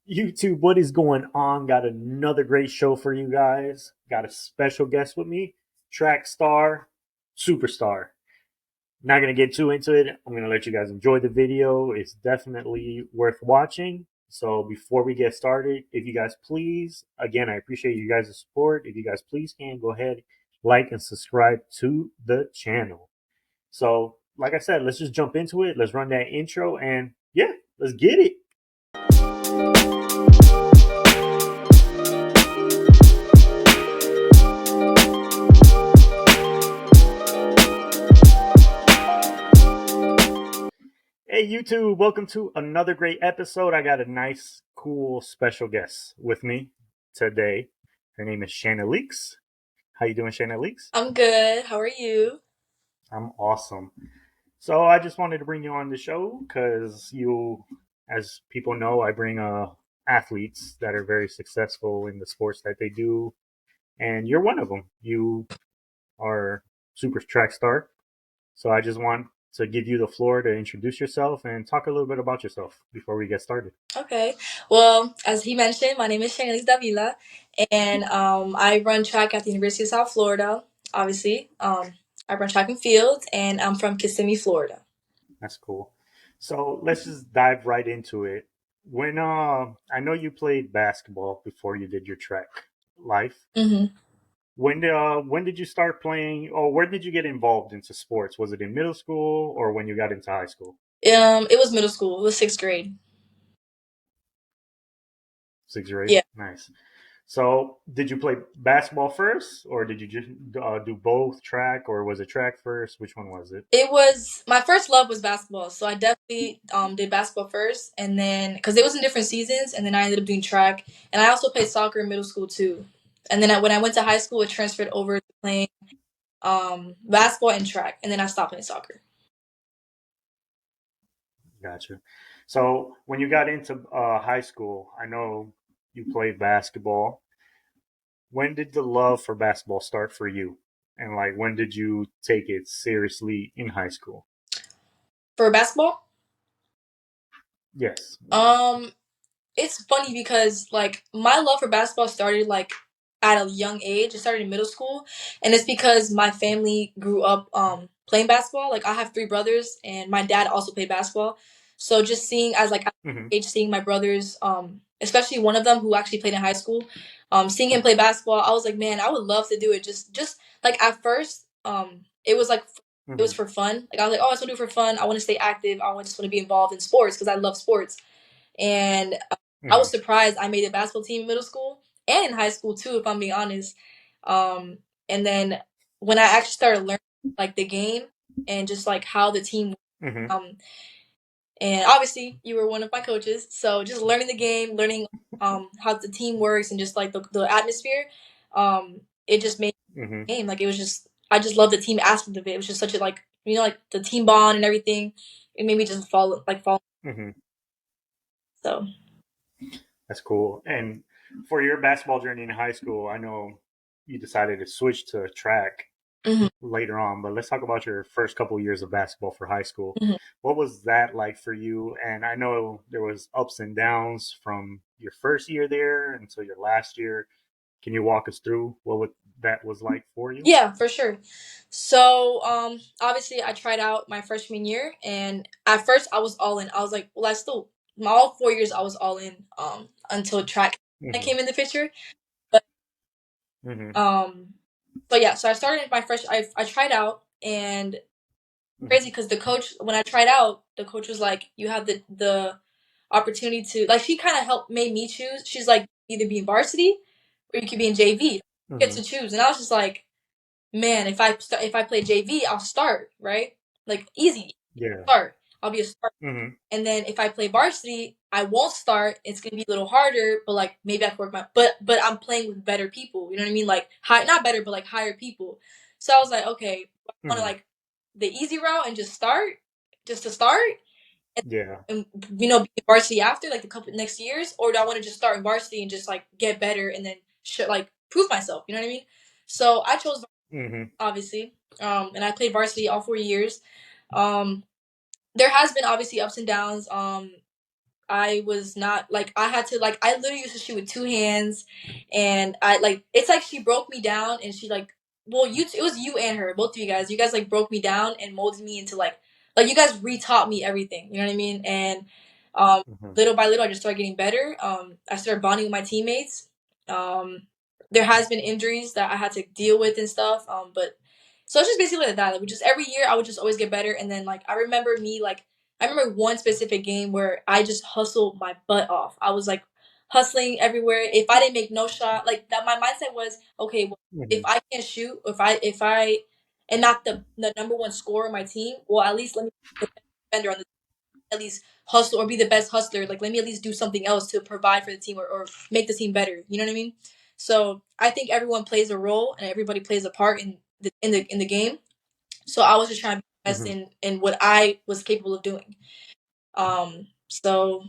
YouTube, what is going on? Got another great show for you guys. Got a special guest with me, track star, superstar. Not going to get too into it. I'm going to let you guys enjoy the video. It's definitely worth watching. So before we get started, if you guys please, again, I appreciate you guys' support. If you guys please can go ahead, like and subscribe to the channel. So, like I said, let's just jump into it. Let's run that intro and yeah, let's get it. Hey YouTube, welcome to another great episode. I got a nice, cool, special guest with me today. Her name is Shaneylix. How you doing, Shaneylix? I'm good. How are you? I'm awesome. So I just wanted to bring you on the show because you, as people know, I bring athletes that are very successful in the sports that they do, and you're one of them. You are super track star. So I just want to give you the floor to introduce yourself and talk a little bit about yourself before we get started. Okay. Well, as he mentioned, my name is Shaneylix Davila, and I run track at the University of South Florida. Obviously, I run track and field, and I'm from Kissimmee, Florida. That's cool. So let's just dive right into it. When I know you played basketball before you did your track life. hmm When did you start playing, or where did you get involved into sports? Was it in middle school or when you got into high school? It was middle school. It was sixth grade. Sixth grade. Yeah. Nice. So did you play basketball first, or did you just do both track, or was it track first? Which one was it? It was my first love was basketball, so I definitely did basketball first, and then because it was in different seasons, and then I ended up doing track, and I also played soccer in middle school too, and then when I went to high school, it transferred over to playing basketball and track, and then I stopped playing soccer. Gotcha. So when you got into high school, I know you played basketball. When did the love for basketball start for you? And like, when did you take it seriously in high school? For basketball, Yes. um, it's funny because like my love for basketball started like at a young age. It started in middle school, and it's because my family grew up playing basketball. Like I have three brothers, and my dad also played basketball. So just seeing as like at Mm-hmm. age, seeing my brothers, especially one of them who actually played in high school, seeing him play basketball, I was like, man, I would love to do it. Just like at first, it was like it Mm-hmm. was for fun. Like I was like, oh, I just want to do it for fun. I want to stay active. Just want to be involved in sports because I love sports. And I Mm-hmm. was surprised I made a basketball team in middle school and in high school too, if I'm being honest. Um, and then when I actually started learning like the game and just like how the team, Mm-hmm. um, and obviously you were one of my coaches, so just learning the game, learning how the team works and just like the atmosphere, it just made Mm-hmm. the game like it was just I just love the team aspect of it. It was just such a like like the team bond and everything. It made me just fall. Mm-hmm. So. That's cool. And for your basketball journey in high school, I know you decided to switch to track Mhm, later on, but let's talk about your first couple years of basketball for high school. mhm. What was that like for you? And I know there was ups and downs from your first year there until your last year. Can you walk us through that was like for you? Yeah, for sure. So, obviously, I tried out my freshman year, and at first, I was all in. I was like, well, I still all 4 years I was all in. Until track Mm-hmm. came in the picture. But Mm-hmm. um, so I started my fresh. I tried out, and Mm-hmm. crazy because the coach when I tried out, the coach was like, you have the opportunity to like. She kind of helped made me choose. She's like, either be in varsity or you could be in JV. You get Mm-hmm. to choose, and I was just like, man, if I play JV, I'll start, right? Like easy Yeah. start. I'll be a start. Mm-hmm. And then if I play varsity, I won't start. It's gonna be a little harder, but like maybe I can work my but I'm playing with better people. You know what I mean? Like high not better, but like higher people. So I was like, okay, I wanna Mm-hmm. like the easy route and just start, just to start Yeah. and be in varsity after like the couple next years, or do I want to just start in varsity and just like get better and then like prove myself? You know what I mean? So I chose Mm-hmm. obviously. And I played varsity all 4 years. Um, there has been obviously ups and downs. I was not like I had to like I literally used to shoot with two hands, and I like it's like she broke me down and she like well it was you and her both of you guys like broke me down and molded me into like you guys retaught me everything, you know what I mean? And um Hmm. little by little I just started getting better. I started bonding with my teammates. um there has been injuries that I had to deal with and stuff, but so it's just basically like that. Like, we just every year I would just always get better, and then like I remember one specific game where I just hustled my butt off. I was like hustling everywhere. If I didn't make no shot, like that, my mindset was okay. Well, if Hmm. I can't shoot, if I and not the number one scorer on my team, well, at least let me be the best defender on the at least hustle or be the best hustler. Like let me at least do something else to provide for the team or make the team better. You know what I mean? So I think everyone plays a role and everybody plays a part in the game. So I was just trying to be the best Hmm. in what I was capable of doing. So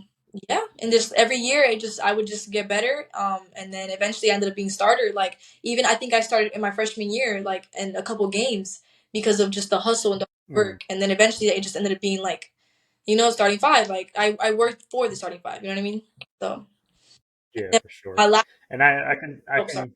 yeah, and just every year I would just get better. And then eventually I ended up being starter. Like even I think I started in my freshman year, like in a couple games because of just the hustle and the Hmm. work. And then eventually it just ended up being like, starting five. Like I worked for the starting five. You know what I mean? So Yeah, and for my sure. last. And I Oh, sorry.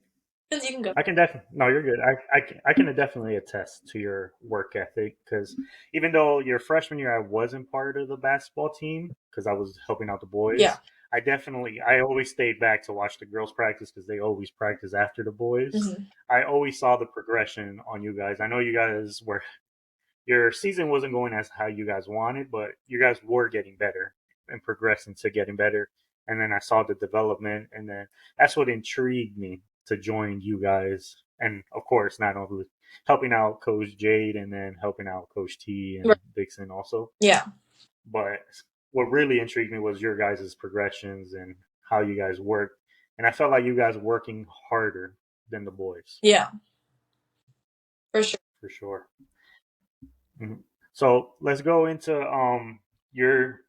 can You can go. I can definitely no, you're good. I can definitely attest to your work ethic because even though your freshman year I wasn't part of the basketball team because I was helping out the Yeah. boys, I always stayed back to watch the girls practice because they always practice after the boys. Hmm. I always saw the progression on you guys. I know you guys were your season wasn't going as how you guys wanted, but you guys were getting better and progressing to getting better. And then I saw the development, and then that's what intrigued me to join you guys. And of course, not only helping out Coach Jade and then helping out Coach T Right. and Dixon also, Yeah. but what really intrigued me was your guys' progressions and how you guys work. And I felt like you guys working harder than the boys Yeah. For sure. for sure. Mhm. So let's go into your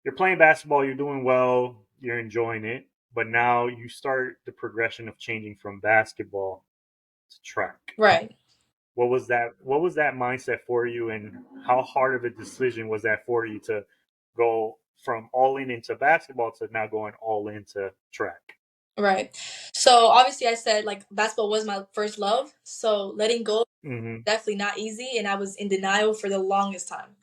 you're playing basketball, you're doing well, you're enjoying it, but now you start the progression of changing from basketball to track. Right. What was that mindset for you and how hard of a decision was that for you to go from all in into basketball to now going all into track? Right. So obviously I said like basketball was my first love. So letting go Mhm. definitely not easy, and I was in denial for the longest time.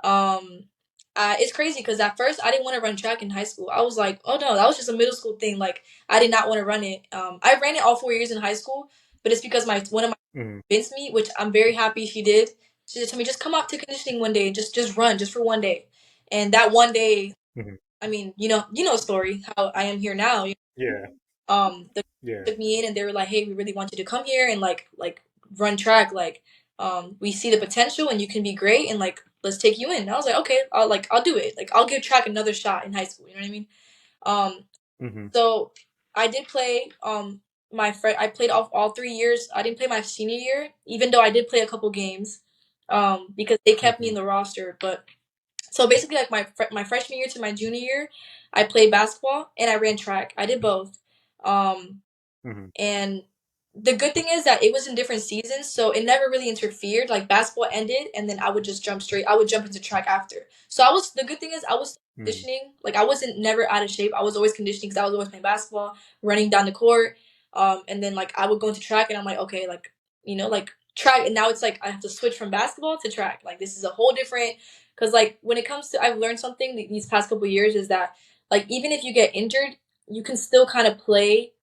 Um, it's crazy because at first I didn't want to run track in high school. I was like, oh no, that was just a middle school thing. Like I did not want to run it. I ran it all 4 years in high school, but it's because my one of my Mhm. convinced me, which I'm very happy she did. She just told me just come out to conditioning one day, just run just for one day, and that one day, Mhm. I mean, the story how I am here now. Yeah. The Yeah. took me in and they were like, "Hey, we really want you to come here and like run track. Like, we see the potential and you can be great and like let's take you in." And I was like, "Okay, I'll do it. Like, I'll give track another shot in high school." You know what I mean? Um, Mhm. so I did play. I played all 3 years. I didn't play my senior year, even though I did play a couple games, because they kept me in Mhm. the roster. But so basically, like my freshman year to my junior year, I played basketball and I ran track. I did both. Um, Mhm. and the good thing is that it was in different seasons, so it never really interfered. Like basketball ended, and then I would just jump straight. I would jump into track after. So the good thing is I was Mhm. conditioning. Like I wasn't never out of shape. I was always conditioning because I was always playing basketball, running down the court. And then like I would go into track, and I'm like, okay, like like track. And now it's like I have to switch from basketball to track. Like this is a whole different. Because like when it comes to, I've learned something these past couple years is that like even if you get injured, you can still kind of play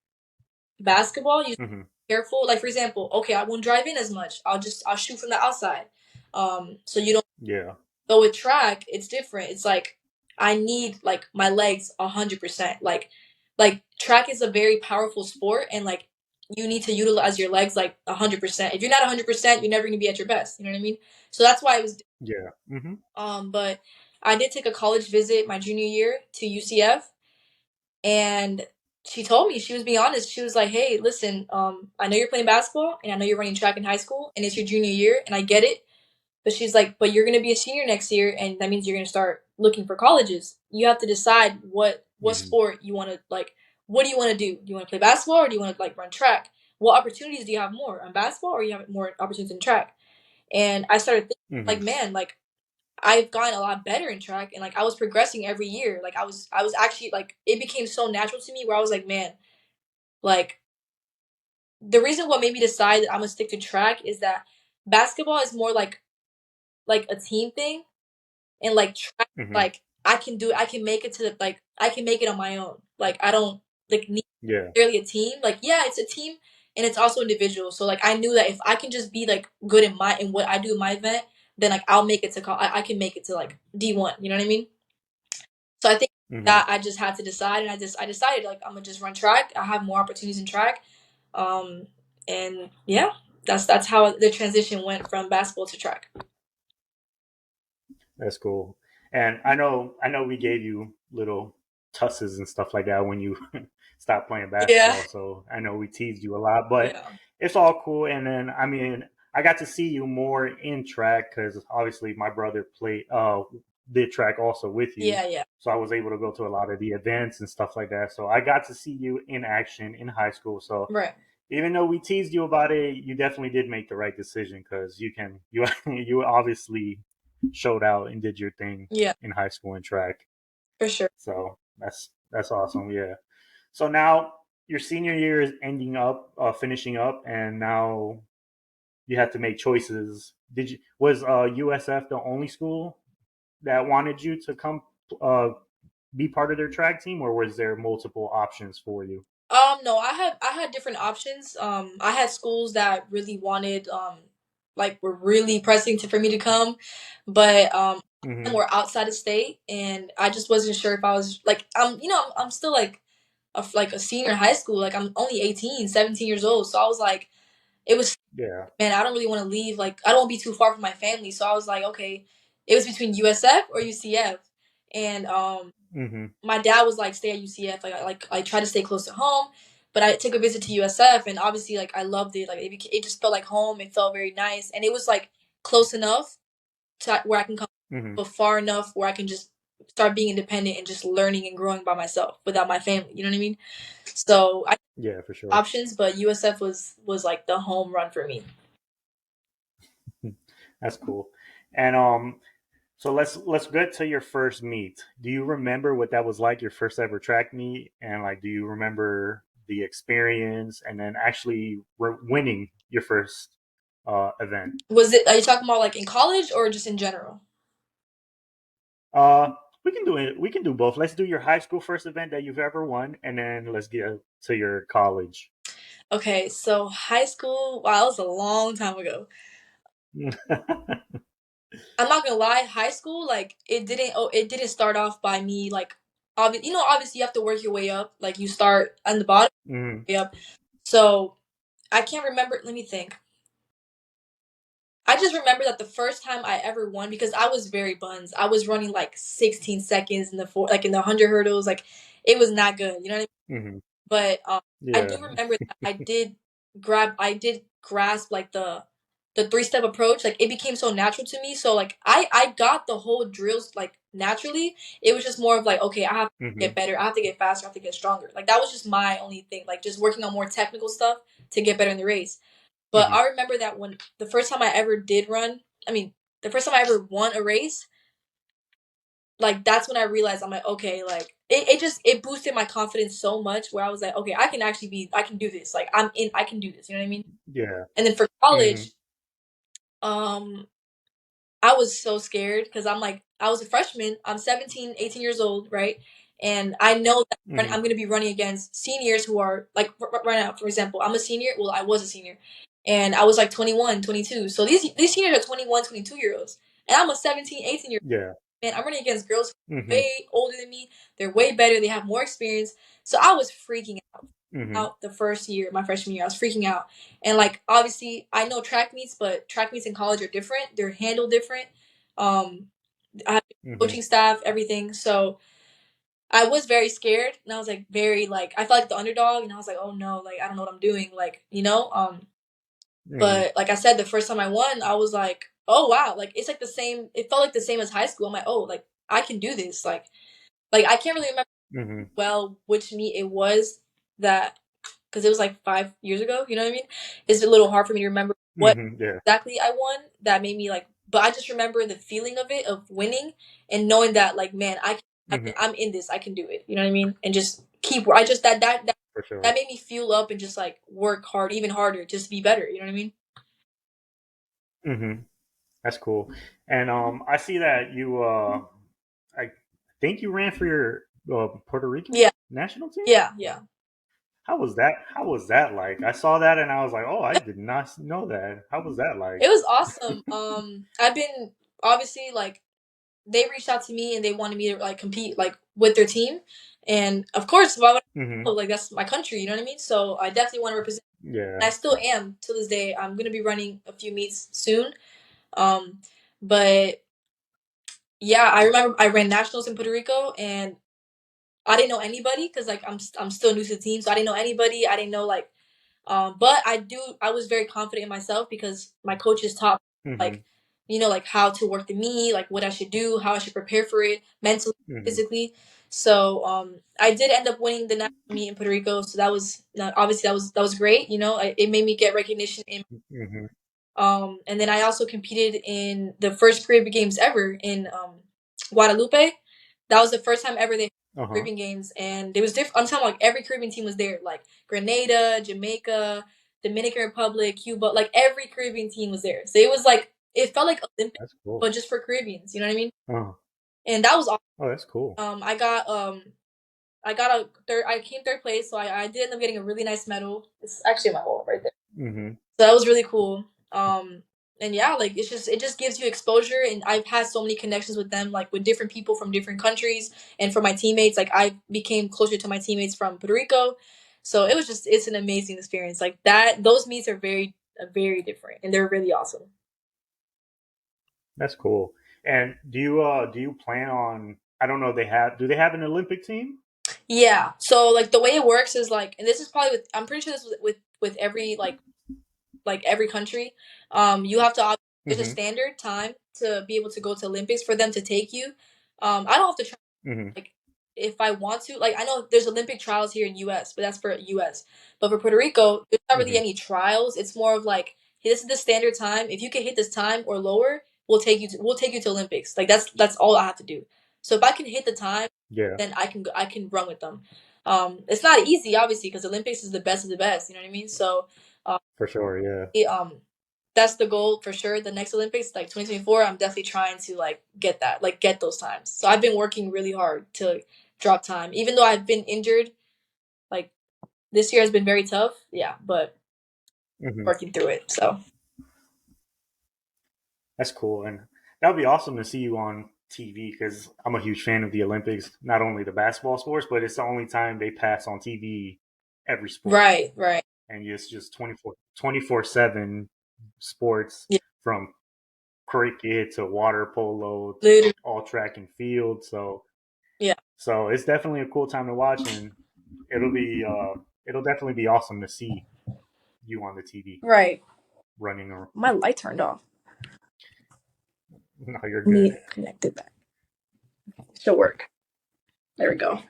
basketball. You Mhm. careful. Like for example, okay, I won't drive in as much. I'll shoot from the outside. So you don't Yeah. go with track. It's different. It's like I need like my legs 100%. Like track is a very powerful sport, and like you need to utilize your legs like 100%. If you're not 100%, you're never gonna be at your best. You know what I mean? So that's why it was. Yeah. Mhm. But I did take a college visit my junior year to UCF, and she told me, she was being honest. She was like, "Hey, listen, I know you're playing basketball, and I know you're running track in high school, and it's your junior year, and I get it. But she's like, but you're gonna be a senior next year, and that means you're gonna start looking for colleges. You have to decide what Mhm. sport you want to like. What do you want to do? Do you want to play basketball or do you want to like run track? What opportunities do you have more on basketball or you have more opportunities in track?" And I started thinking, like, Mhm. man, like I've gotten a lot better in track, and like I was progressing every year. Like I was actually like it became so natural to me where I was like, man, like the reason what made me decide that I'm gonna stick to track is that basketball is more like a team thing, and like track, Hmm. like I can do it. I can make it to the like I can make it on my own. Like I don't like need Yeah. necessarily a team. Like yeah, it's a team and it's also individual. So like I knew that if I can just be like good in what I do in my event, then like I'll make it to I can make it to like D1. You know what I mean? So I think Hmm. that I just had to decide, and I decided like I'm gonna just run track. I have more opportunities in track, um, and yeah, that's how the transition went from basketball to track. That's cool. And I know we gave you little tusses and stuff like that when you stopped playing Yeah, basketball. So I know we teased you a lot, but yeah, it's all cool. And then I mean, I got to see you more in track because obviously my brother played did track also with you. yeah, yeah. So I was able to go to a lot of the events and stuff like that. So I got to see you in action in high school. So Right. even though we teased you about it, you definitely did make the right decision because you you obviously showed out and did your thing Yeah, in high school and track. for sure. So that's awesome. Yeah. So now your senior year is ending up, finishing up, and now you have to make choices. Did you was USF the only school that wanted you to come uh, be part of their track team, or was there multiple options for you? No, I had different options. I had schools that really wanted like were really pressing for me to come, but some Hmm. were outside of state, and I just wasn't sure if I was like I'm still like a senior in high school. Like I'm only 18, 17 years old, so I was like it was Yeah. man, I don't really want to leave. Like I don't want to be too far from my family, so I was like okay, it was between USF or UCF, and Hmm. my dad was like, "Stay at UCF." Like I tried to stay close to home, but I took a visit to USF, and obviously, like I loved it. Like it just felt like home. It felt very nice, and it was like close enough to where I can come, Hmm. but far enough where I can just start being independent and just learning and growing by myself without my family. You know what I mean? So I Yeah, for sure. options, but USF was like the home run for me. That's cool. And so let's get to your first meet. Do you remember what that was like, your first ever track meet, and like, do you remember the experience, and then actually winning your first event? Was it? Are you talking about like in college or just in general? Uh, we can do it. We can do both. Let's do your high school first event that you've ever won, and then let's get to your college. Okay, so high school. Wow, that was a long time ago. I'm not gonna lie, high school, like it didn't start off by me like obviously you have to work your way up. Like you start on the bottom, Hmm. way up. So I can't remember, let me think. I just remember that the first time I ever won because I was very buns. I was running like 16 seconds in the like in the 100 hurdles. Like it was not good. You know what I mean? Hmm. But I do Yeah. remember that I did grasp like the three-step approach. Like it became so natural to me. So like I got the whole drills like naturally. It was just more of like okay, I have to Hmm. get better. I have to get faster. I have to get stronger. Like that was just my only thing. Like just working on more technical stuff to get better in the race. But Hmm. I remember that when the first time I ever did run, I mean, the first time I ever won a race, like that's when I realized I'm like, okay, like it just it boosted my confidence so much where I was like, okay, I can do this. Like I can do this, you know what I mean? Yeah. And then for Hmm. college, um I was so scared because I'm like I was a freshman, I'm 17, 18 years old, right? And I know that Hmm. I'm going to be running against seniors who are like right now, for example, I'm a senior, well I was a senior. And I was like 21, 22. So these seniors are 21, 22 year olds. And I'm a 17, 18 year Yeah. and I'm running against girls who are Hmm. way older than me. They're way better. They have more experience. So I was freaking Hmm. out the first year, my freshman year. I was freaking out. And like obviously I know track meets, but track meets in college are different. They're handled different. Um I have Hmm. coaching staff, everything. So I was very scared and I was like very like I felt like the underdog and I was like, oh no, like I don't know what I'm doing. Like, Hmm. but like I said, the first time I won, I was like, oh wow, like it's like the same it felt like the same as high school. I'm like, oh, like I can do this. Like I can't really remember Hmm. well which meet it was that because it was like 5 years ago. You know what I mean? It's a little hard for me to remember what Hmm. Yeah. exactly I won that made me like but I just remember the feeling of it, of winning, and knowing that like, man, Hmm. I'm in this. I can do it. You know what I mean? And just keep. I just For sure. that made me fuel up and just like work hard, even harder, just to be better. You know what I mean? Hmm. That's cool. And I see that you I think you ran for your Puerto Rican Yeah, national team. yeah. How was that? How was that like? I saw that and I was like, oh, I did not know that. How was that like? It was awesome. I've been obviously like they reached out to me and they wanted me to like compete like with their team, and of course, why would Hmm. like that's my country. You know what I mean? So I definitely want to represent. And Yeah. I still am to this day. I'm gonna be running a few meets soon. Um, but yeah, I remember I ran nationals in Puerto Rico, and I didn't know anybody because like I'm still new to the team, so I didn't know anybody. I didn't know like, but I was very confident in myself because my coaches taught like, Hmm. like how to work the meet, like what I should do, how I should prepare for it mentally, Hmm. physically. So I did end up winning the national meet in Puerto Rico. So that was obviously that was great. It made me get recognition in. Hmm. And then I also competed in the first Caribbean Games ever in Guadalupe. That was the first time ever they had Uh huh. Caribbean Games, and it was different. I'm talking like every Caribbean team was there, like Grenada, Jamaica, Dominican Republic, Cuba, like every Caribbean team was there. So it was like it felt like Olympics, That's cool. but just for Caribbeans. You know what I mean? Oh, And that was awesome. oh, that's cool. I got a third. I came third place, so I did end up getting a really nice medal. It's actually my wall right there. Hmm. So that was really cool. And yeah, like it just gives you exposure, and I've had so many connections with them, like with different people from different countries, and for my teammates, like I became closer to my teammates from Puerto Rico. So it's an amazing experience. Like that, those meets are very different, and they're really awesome. That's cool. And do you plan on? I don't know. Do they have an Olympic team? Yeah. So like the way it works is like, and this is probably with I'm pretty sure this was with every like every country. You have to there's a Hmm. standard time to be able to go to Olympics for them to take you. I don't have to try Hmm. like if I want to. Like I know there's Olympic trials here in US, but that's for US. But for Puerto Rico, there's not really Hmm. any trials. It's more of like, hey, this is the standard time. If you can hit this time or lower, we'll take you to Olympics. Like that's all I have to do. So if I can hit the time, Yeah, then I can run with them. It's not easy, obviously, because Olympics is the best of the best. You know what I mean? So, um, for sure. Yeah. that's the goal for sure. The next Olympics, like 2024, I'm definitely trying to like get that, like get those times. So I've been working really hard to drop time, even though I've been injured. Like this year has been very tough. Yeah, but Hmm. working through it. So That's cool, and that would be awesome to see you on TV because I'm a huge fan of the Olympics. Not only the basketball sports, but it's the only time they pass on TV every sport, right, and it's just 24/7 sports yeah, from cricket to water polo to literally, all track and field. yeah, So it's definitely a cool time to watch, and it'll be it'll definitely be awesome to see you on the TV right. running. Or My light turned off. no, you're Let good. me connect it back. Should work. There we go.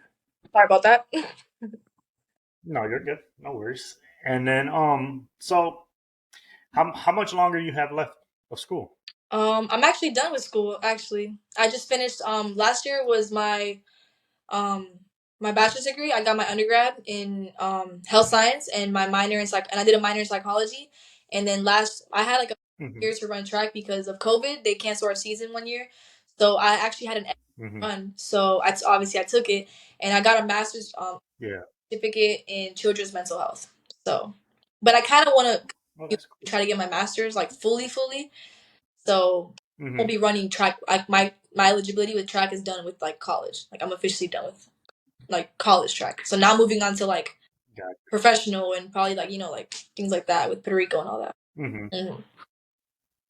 Sorry about that. No, you're good. No worries. And then so how much longer you have left of school? I'm actually done with school. Actually, I just finished. Last year was um my bachelor's degree. I got my undergrad in health science and my minor in and I did a minor in psychology. And then last I had like a Hmm. year to run track because of COVID. They canceled our season 1 year, so I actually had an Hmm. run. So obviously I took it, and I got a master's Yeah. certificate in children's mental health. So, but I kind of want Oh, to that's cool. try to get my master's like fully. So I won't Hmm. be running track. Like my eligibility with track is done with like college. Like I'm officially done with like college track. So now moving on to like Got professional and probably like like things like that with Puerto Rico and all that. it. Hmm. Mm-hmm.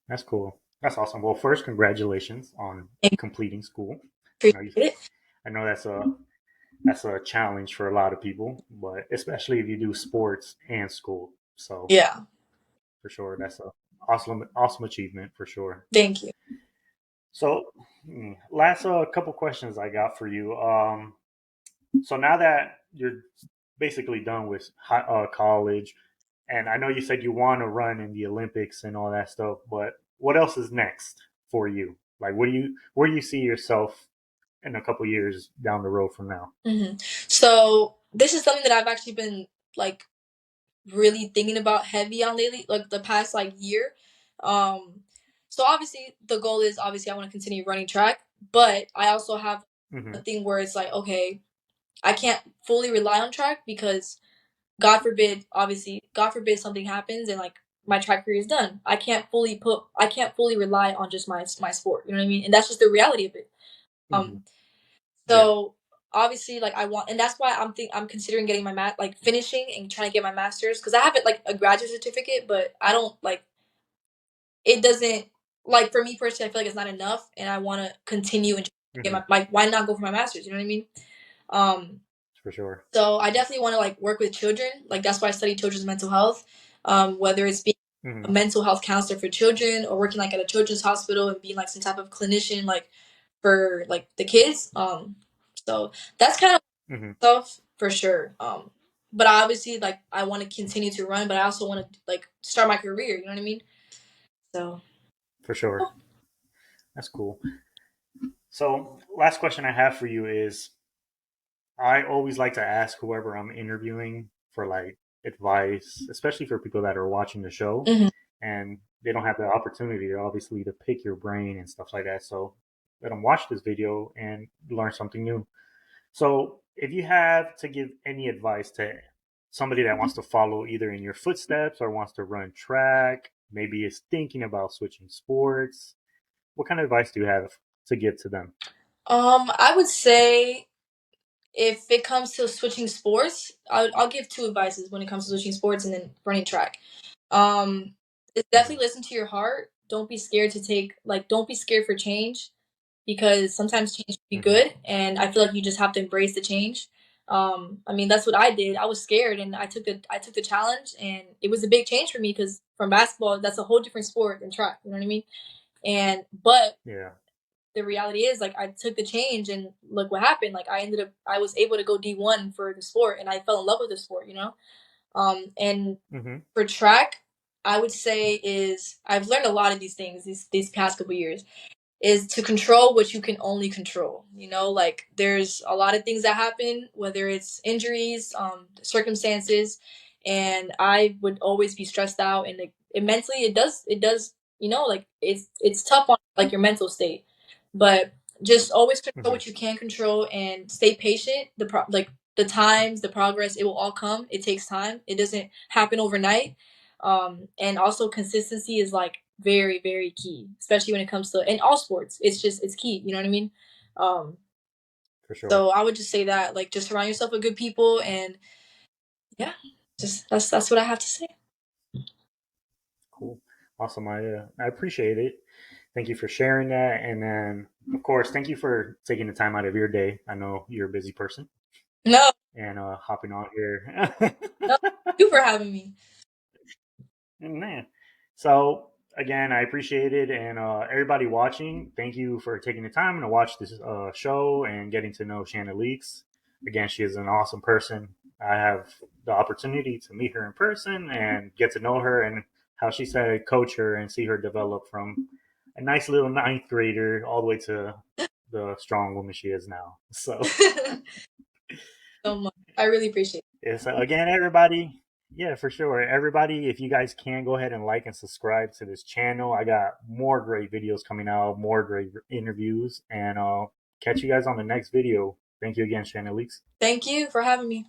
That's cool. That's awesome. Well, first, congratulations on completing school. I know Appreciate you. it. I know that's a challenge for a lot of people, but especially if you do sports and school. So Yeah. for sure, that's a awesome achievement for sure. Thank you. So, last couple questions I got for you. So now that you're basically done with college, and I know you said you want to run in the Olympics and all that stuff, but what else is next? for you? Like, where do you see yourself in a couple years down the road from now? So this is something that I've actually been like really thinking about heavy on lately, like the past like year. Um, so obviously the goal is obviously I want to continue running track, but I also have a Hmm. thing where it's like, okay, I can't fully rely on track because God forbid, obviously, God forbid something happens and like my track career is done. I can't fully rely on just my sport. You know what I mean? And that's just the reality of it. Hmm. Um, Yeah. so obviously, like I want, and that's why I'm considering getting my like finishing and trying to get my master's because I have it like a graduate certificate, but I don't like it. Doesn't like for me personally, I feel like it's not enough, and I want to continue and get Hmm. my like why not go for my master's? You know what I mean? Um, For sure. So I definitely want to like work with children. Like that's why I study children's mental health. Whether it's being a Hmm. mental health counselor for children or working like at a children's hospital and being like some type of clinician like for like the kids. So that's kind of Hmm. stuff for sure. But I obviously like I want to continue to run, but I also want to like start my career. You know what I mean? So For sure. That's cool. So, last question I have for you is, I always like to ask whoever I'm interviewing for like advice, especially for people that are watching the show mhm. and they don't have the opportunity, obviously, to pick your brain and stuff like that. So let them watch this video and learn something new. So if you have to give any advice to somebody that wants to follow either in your footsteps or wants to run track, maybe is thinking about switching sports, what kind of advice do you have to give to them? I would say if it comes to switching sports, I'll give two advices when it comes to switching sports and then running track. Um, it's Hmm. definitely listen to your heart. Don't be scared to take like don't be scared for change because sometimes change can be Hmm. good, and I feel like you just have to embrace the change. I mean that's what I did. I was scared, and I took the challenge, and it was a big change for me because from basketball, that's a whole different sport than track. You know what I mean? And but Yeah. the reality is like I took the change and look what happened. Like I was able to go D1 for the sport and I fell in love with the sport, you know? And Hmm. for track, I would say is I've learned a lot of these things these past couple years is to control what you can only control. You know, like there's a lot of things that happen, whether it's injuries, circumstances, and I would always be stressed out and it mentally it does, you know, like it's tough on like your mental state. But just always control Hmm. what you can control and stay patient. Like the times, the progress, it will all come. It takes time. It doesn't happen overnight. And also consistency is like very, very key, especially when it comes to in all sports. It's just it's key. You know what I mean? Um, For sure. so I would just say that like just surround yourself with good people and yeah, just that's what I have to say. Cool. Awesome. I appreciate it. Thank you for sharing that. And then, of course, thank you for taking the time out of your day. I know you're a busy person No, and hopping on here. no, you for having me. Man. So, again, I appreciate it. And everybody watching, thank you for taking the time to watch this show and getting to know Shaneylix. Again, she is an awesome person. I have the opportunity to meet her in person and get to know her and how she said coach her and see her develop from a nice little ninth grader all the way to the strong woman she is now. So, So much. I really appreciate yes, again, everybody. Yeah, for sure. Everybody, if you guys can, go ahead and like and subscribe to this channel. I got more great videos coming out, more great interviews, and I'll catch you guys on the next video. Thank you again, Shannon Leaks. it. Thank you for having me.